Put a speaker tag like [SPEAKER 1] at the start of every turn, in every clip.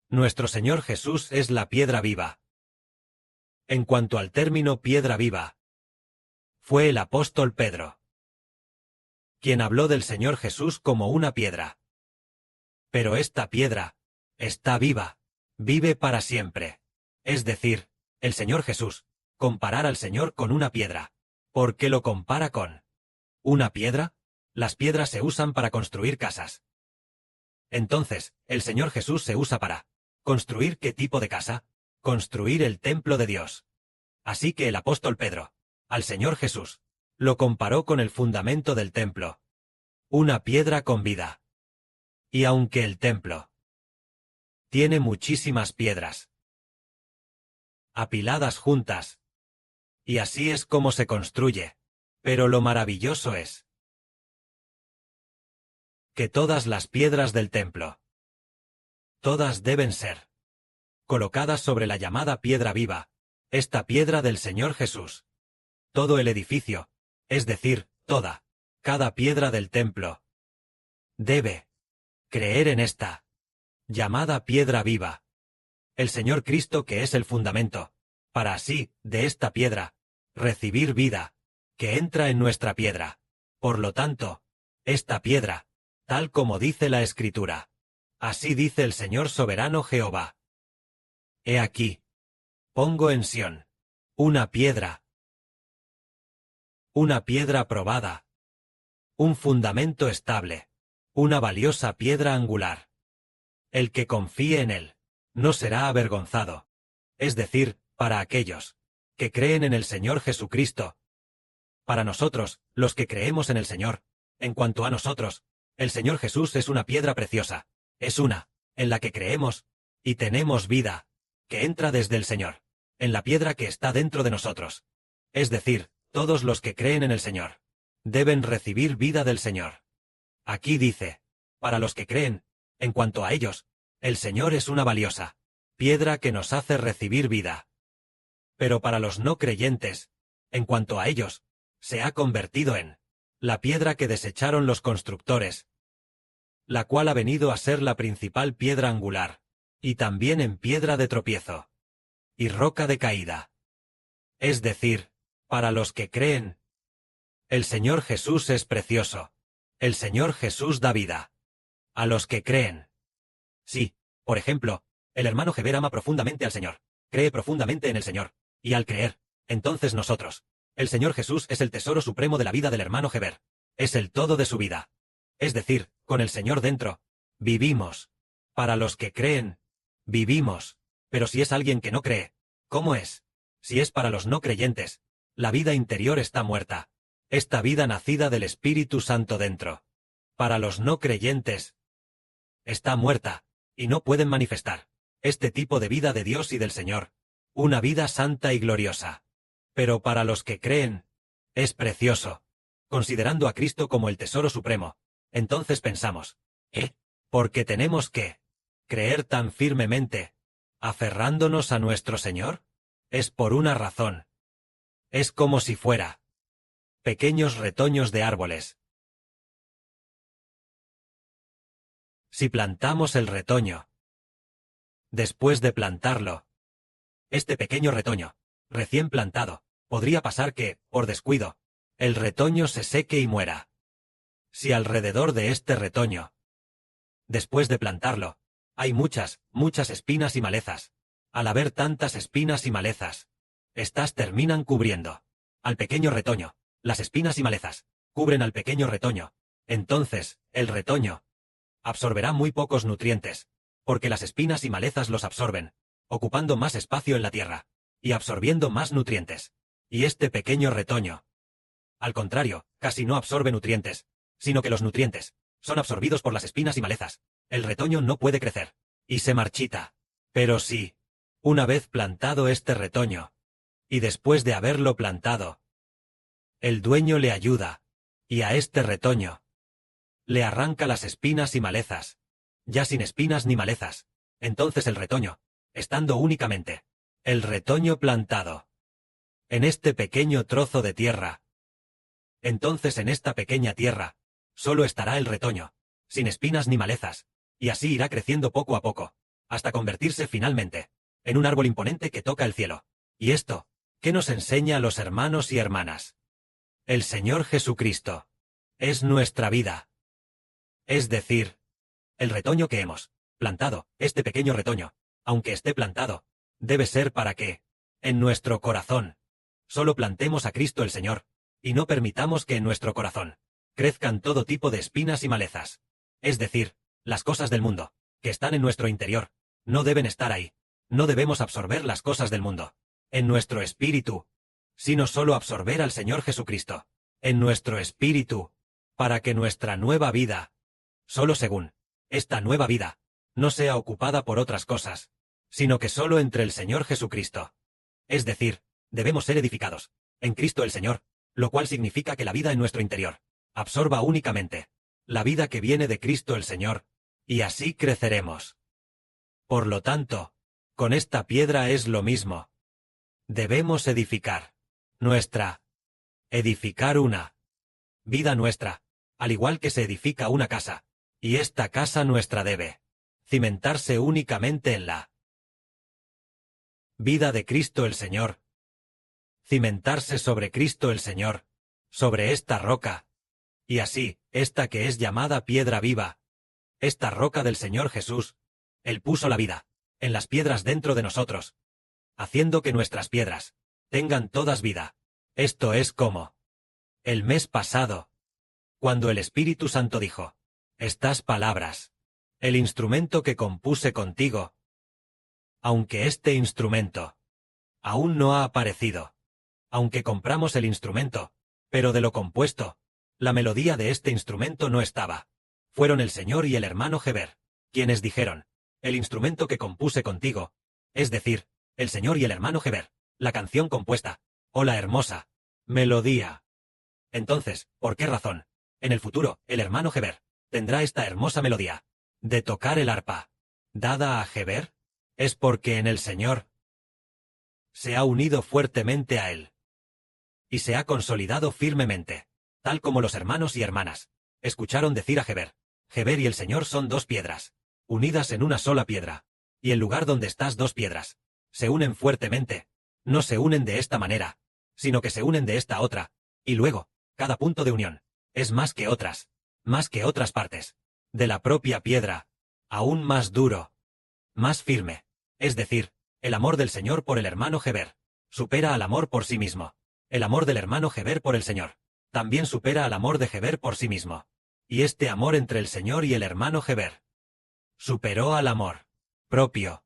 [SPEAKER 1] Nuestro Señor Jesús es la piedra viva. En cuanto al término piedra viva, fue el apóstol Pedro quien habló del Señor Jesús como una piedra. Pero esta piedra está viva, vive para siempre. Es decir, el Señor Jesús, comparar al Señor con una piedra. ¿Por qué lo compara con una piedra? Las piedras se usan para construir casas. Entonces, el Señor Jesús se usa para ¿construir qué tipo de casa? Construir el templo de Dios. Así que el apóstol Pedro, al Señor Jesús, lo comparó con el fundamento del templo. Una piedra con vida. Y aunque el templo tiene muchísimas piedras apiladas juntas, y así es como se construye, pero lo maravilloso es que todas las piedras del templo, todas deben ser colocadas sobre la llamada piedra viva, esta piedra del Señor Jesús. Todo el edificio, es decir, cada piedra del templo, debe creer en esta llamada piedra viva, el Señor Cristo que es el fundamento, para así, de esta piedra, recibir vida, que entra en nuestra piedra. Por lo tanto, esta piedra, tal como dice la Escritura, así dice el Señor soberano Jehová. He aquí, pongo en Sión una piedra probada, un fundamento estable, una valiosa piedra angular. El que confíe en él no será avergonzado. Es decir, para aquellos que creen en el Señor Jesucristo. Para nosotros, los que creemos en el Señor, en cuanto a nosotros, el Señor Jesús es una piedra preciosa, es una, en la que creemos, y tenemos vida, que entra desde el Señor, en la piedra que está dentro de nosotros. Es decir, todos los que creen en el Señor, deben recibir vida del Señor. Aquí dice, para los que creen, en cuanto a ellos, el Señor es una valiosa piedra que nos hace recibir vida. Pero para los no creyentes, en cuanto a ellos, se ha convertido en la piedra que desecharon los constructores, la cual ha venido a ser la principal piedra angular, y también en piedra de tropiezo, y roca de caída. Es decir, para los que creen, el Señor Jesús es precioso, el Señor Jesús da vida. A los que creen. Sí, por ejemplo, el hermano Heber ama profundamente al Señor, cree profundamente en el Señor, y al creer, entonces nosotros, el Señor Jesús es el tesoro supremo de la vida del hermano Heber, es el todo de su vida. Es decir, con el Señor dentro, vivimos. Para los que creen, vivimos. Pero si es alguien que no cree, ¿cómo es? Si es para los no creyentes, la vida interior está muerta. Esta vida nacida del Espíritu Santo dentro. Para los no creyentes, está muerta, y no pueden manifestar este tipo de vida de Dios y del Señor, una vida santa y gloriosa. Pero para los que creen, es precioso. Considerando a Cristo como el tesoro supremo, entonces pensamos, ¿por qué tenemos que creer tan firmemente, aferrándonos a nuestro Señor? Es por una razón. Es como si fuera pequeños retoños de árboles. Si plantamos el retoño, después de plantarlo, este pequeño retoño, recién plantado, podría pasar que, por descuido, el retoño se seque y muera. Si alrededor de este retoño, después de plantarlo, hay muchas espinas y malezas, al haber tantas espinas y malezas, estas terminan cubriendo al pequeño retoño, las espinas y malezas, cubren al pequeño retoño, entonces, el retoño absorberá muy pocos nutrientes, porque las espinas y malezas los absorben, ocupando más espacio en la tierra, y absorbiendo más nutrientes. Y este pequeño retoño, al contrario, casi no absorbe nutrientes, sino que los nutrientes son absorbidos por las espinas y malezas. El retoño no puede crecer, y se marchita. Pero sí, una vez plantado este retoño, y después de haberlo plantado, el dueño le ayuda, y a este retoño le arranca las espinas y malezas, ya sin espinas ni malezas. Entonces el retoño, estando únicamente el retoño plantado en este pequeño trozo de tierra, entonces en esta pequeña tierra solo estará el retoño, sin espinas ni malezas, y así irá creciendo poco a poco, hasta convertirse finalmente en un árbol imponente que toca el cielo. ¿Y esto qué nos enseña a los hermanos y hermanas? El Señor Jesucristo es nuestra vida. Es decir, el retoño que hemos plantado, este pequeño retoño, aunque esté plantado, debe ser para que, en nuestro corazón, solo plantemos a Cristo el Señor, y no permitamos que en nuestro corazón crezcan todo tipo de espinas y malezas. Es decir, las cosas del mundo, que están en nuestro interior, no deben estar ahí. No debemos absorber las cosas del mundo en nuestro espíritu, sino solo absorber al Señor Jesucristo en nuestro espíritu, para que nuestra nueva vida, solo según esta nueva vida, no sea ocupada por otras cosas, sino que solo entre el Señor Jesucristo. Es decir, debemos ser edificados en Cristo el Señor, lo cual significa que la vida en nuestro interior absorba únicamente la vida que viene de Cristo el Señor, y así creceremos. Por lo tanto, con esta piedra es lo mismo. Debemos edificar edificar una vida nuestra, al igual que se edifica una casa, y esta casa nuestra debe cimentarse únicamente en la vida de Cristo el Señor, cimentarse sobre Cristo el Señor, sobre esta roca, y así, esta que es llamada piedra viva, esta roca del Señor Jesús, Él puso la vida en las piedras dentro de nosotros, haciendo que nuestras piedras tengan todas vida. Esto es como el mes pasado, cuando el Espíritu Santo dijo, estas palabras, el instrumento que compuse contigo, aunque este instrumento aún no ha aparecido, aunque compramos el instrumento, pero de lo compuesto, la melodía de este instrumento no estaba. Fueron el Señor y el hermano Heber, quienes dijeron, el instrumento que compuse contigo, es decir, el Señor y el hermano Heber, la canción compuesta, o la hermosa melodía. Entonces, ¿por qué razón? En el futuro, el hermano Heber tendrá esta hermosa melodía de tocar el arpa, dada a Heber, es porque en el Señor se ha unido fuertemente a él y se ha consolidado firmemente, tal como los hermanos y hermanas escucharon decir a Heber, Heber y el Señor son dos piedras, unidas en una sola piedra, y el lugar donde estas dos piedras se unen fuertemente, no se unen de esta manera, sino que se unen de esta otra, y luego, cada punto de unión es más que otras partes de la propia piedra, aún más duro, más firme, es decir, el amor del Señor por el hermano Heber supera al amor por sí mismo. El amor del hermano Heber por el Señor también supera al amor de Heber por sí mismo. Y este amor entre el Señor y el hermano Heber superó al amor propio.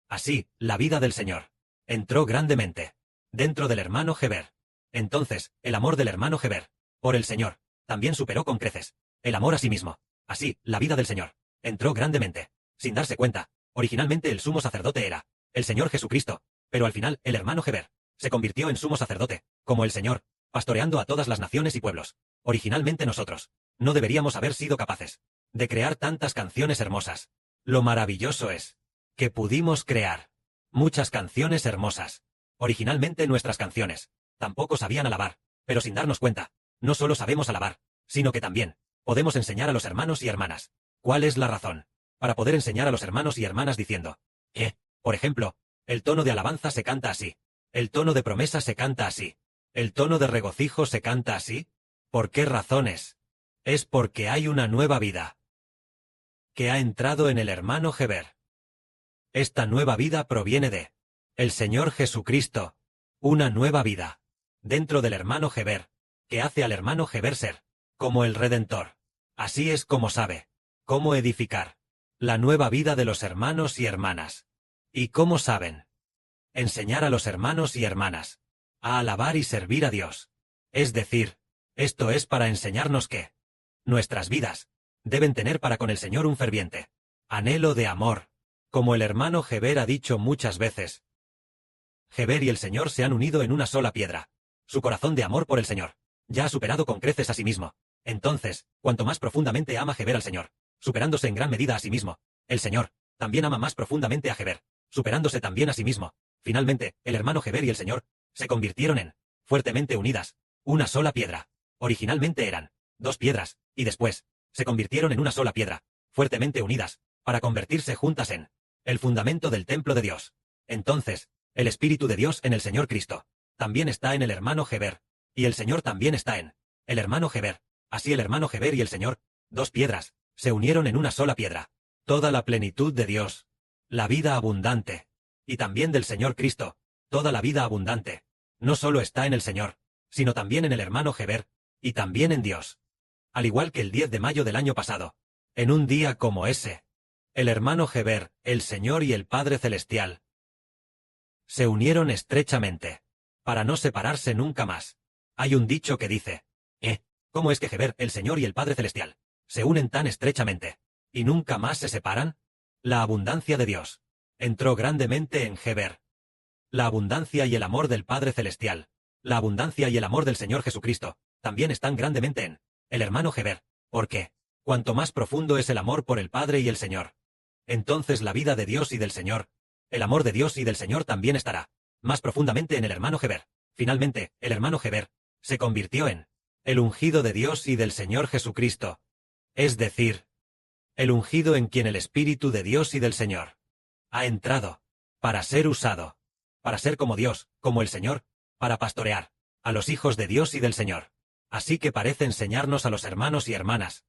[SPEAKER 1] Así, la vida del Señor entró grandemente dentro del hermano Heber. Entonces, el amor del hermano Heber por el Señor también superó con creces el amor a sí mismo. Así, la vida del Señor entró grandemente, sin darse cuenta. Originalmente el sumo sacerdote era el Señor Jesucristo, pero al final el hermano Heber se convirtió en sumo sacerdote, como el Señor, pastoreando a todas las naciones y pueblos. Originalmente nosotros no deberíamos haber sido capaces de crear tantas canciones hermosas. Lo maravilloso es que pudimos crear muchas canciones hermosas. Originalmente nuestras canciones tampoco sabían alabar, pero sin darnos cuenta, no solo sabemos alabar, sino que también podemos enseñar a los hermanos y hermanas. ¿Cuál es la razón para poder enseñar a los hermanos y hermanas diciendo que, por ejemplo, el tono de alabanza se canta así, el tono de promesa se canta así, el tono de regocijo se canta así? ¿Por qué razones? Es porque hay una nueva vida que ha entrado en el hermano Heber. Esta nueva vida proviene de el Señor Jesucristo, una nueva vida dentro del hermano Heber, que hace al hermano Heber ser como el Redentor. Así es como sabe cómo edificar la nueva vida de los hermanos y hermanas. ¿Y cómo saben enseñar a los hermanos y hermanas a alabar y servir a Dios? Es decir, esto es para enseñarnos que nuestras vidas deben tener para con el Señor un ferviente anhelo de amor, como el hermano Heber ha dicho muchas veces. Heber y el Señor se han unido en una sola piedra. Su corazón de amor por el Señor ya ha superado con creces a sí mismo. Entonces, cuanto más profundamente ama Heber al Señor, superándose en gran medida a sí mismo, el Señor también ama más profundamente a Heber, superándose también a sí mismo. Finalmente, el hermano Heber y el Señor se convirtieron en fuertemente unidas, una sola piedra. Originalmente eran dos piedras, y después se convirtieron en una sola piedra, fuertemente unidas, para convertirse juntas en el fundamento del templo de Dios. Entonces, el Espíritu de Dios en el Señor Cristo también está en el hermano Heber, y el Señor también está en el hermano Heber. Así el hermano Heber y el Señor, dos piedras, se unieron en una sola piedra. Toda la plenitud de Dios, la vida abundante, y también del Señor Cristo, toda la vida abundante, no solo está en el Señor, sino también en el hermano Heber, y también en Dios. Al igual que el 10 de mayo del año pasado, en un día como ese, el hermano Heber, el Señor y el Padre Celestial se unieron estrechamente, para no separarse nunca más. Hay un dicho que dice, ¿cómo es que Heber, el Señor y el Padre Celestial se unen tan estrechamente, y nunca más se separan? La abundancia de Dios entró grandemente en Heber. La abundancia y el amor del Padre Celestial, la abundancia y el amor del Señor Jesucristo, también están grandemente en el hermano Heber, porque, cuanto más profundo es el amor por el Padre y el Señor, entonces la vida de Dios y del Señor, el amor de Dios y del Señor también estará más profundamente en el hermano Heber. Finalmente, el hermano Heber se convirtió en el ungido de Dios y del Señor Jesucristo, es decir, el ungido en quien el Espíritu de Dios y del Señor ha entrado, para ser usado, para ser como Dios, como el Señor, para pastorear a los hijos de Dios y del Señor. Así que parece enseñarnos a los hermanos y hermanas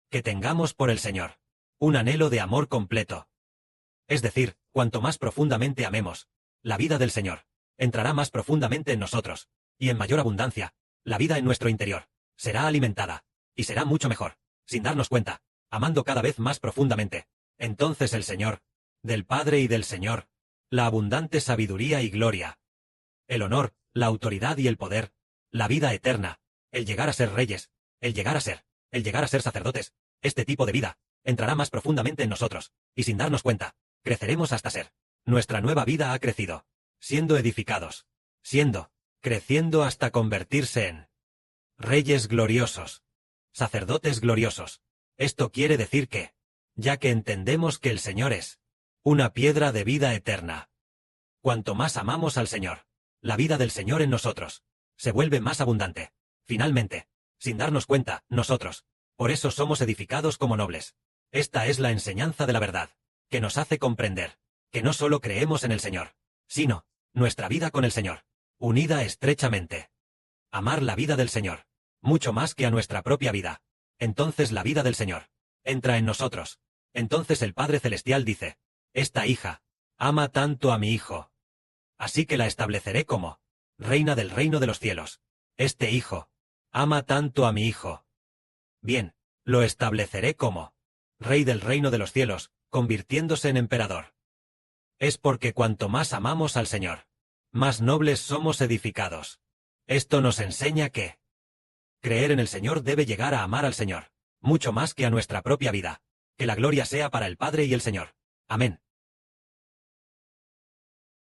[SPEAKER 1] que tengamos por el Señor un anhelo de amor completo. Es decir, cuanto más profundamente amemos la vida del Señor, entrará más profundamente en nosotros, y en mayor abundancia, la vida en nuestro interior será alimentada, y será mucho mejor, sin darnos cuenta, amando cada vez más profundamente. Entonces el Señor, del Padre y del Señor, la abundante sabiduría y gloria, el honor, la autoridad y el poder, la vida eterna, el llegar a ser reyes, el llegar a ser sacerdotes, este tipo de vida, entrará más profundamente en nosotros, y sin darnos cuenta, creceremos hasta ser. Nuestra nueva vida ha crecido, siendo edificados, creciendo hasta convertirse en reyes gloriosos, sacerdotes gloriosos. Esto quiere decir que, ya que entendemos que el Señor es una piedra de vida eterna, cuanto más amamos al Señor, la vida del Señor en nosotros se vuelve más abundante. Finalmente, sin darnos cuenta, nosotros, por eso somos edificados como nobles. Esta es la enseñanza de la verdad, que nos hace comprender que no solo creemos en el Señor, sino nuestra vida con el Señor, unida estrechamente. Amar la vida del Señor, mucho más que a nuestra propia vida. Entonces la vida del Señor entra en nosotros. Entonces el Padre Celestial dice, esta hija ama tanto a mi Hijo, así que la estableceré como reina del reino de los cielos. Este Hijo ama tanto a mi Hijo. Bien, lo estableceré como rey del reino de los cielos, convirtiéndose en emperador. Es porque cuanto más amamos al Señor, más nobles somos edificados. Esto nos enseña que creer en el Señor debe llegar a amar al Señor, mucho más que a nuestra propia vida. Que la gloria sea para el Padre y el Señor. Amén.